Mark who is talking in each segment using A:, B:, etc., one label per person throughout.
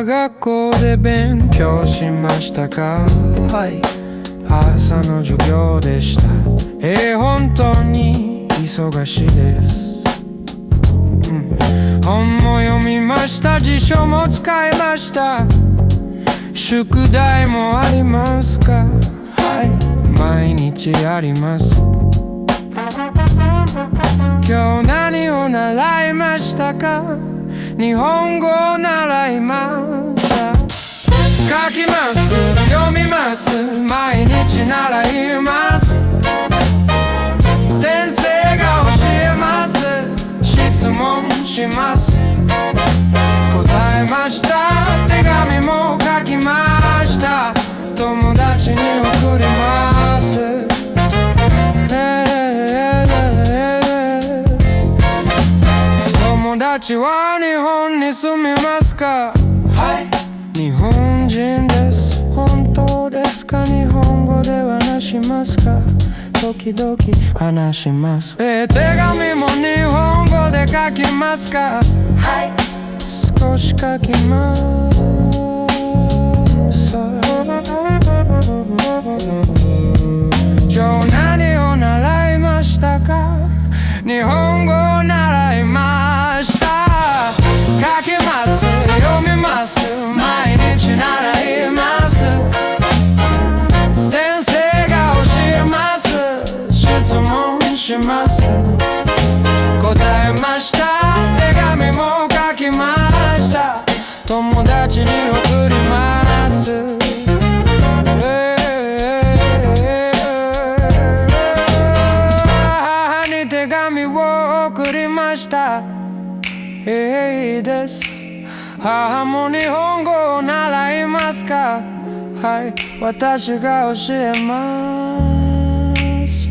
A: 学校で勉強しましたか？はい、朝の授業でした。本当に忙しいです。本も読みました。辞書も使いました。宿題もありますか？はい、毎日あります。今日何を習いましたか？日本語を習いました。書きます、読みます、毎日習います。先生が教えます、質問します。答えました、手紙も書きました。友達に送ります。友達は日本に住みますか？はい、日本人です。本当ですか？日本語で話しますか？時々話します。手紙も日本語で書きますか？はい、少し書きます。今日何を習いましたか？日本語を習いました。書きます、読みます、毎日習います。先生が教えます、質問します。答えました、手紙も書きました。友達に送ります。母に手紙を送りました。です。母も日本語を習いますか？はい、私が教えます。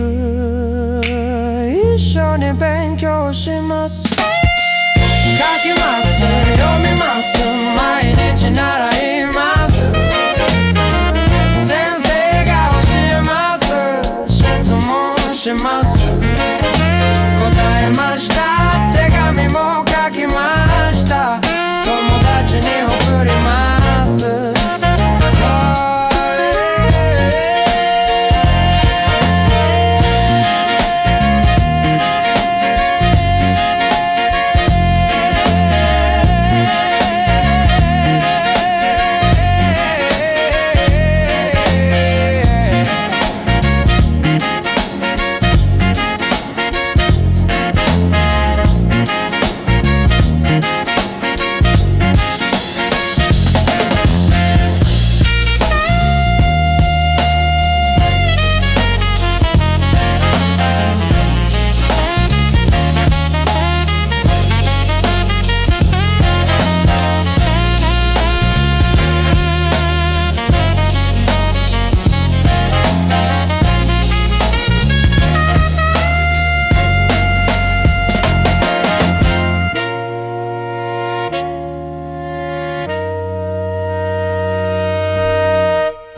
A: 一緒に勉強します。書きます、読みます、毎日習います。先生が教えます、質問します。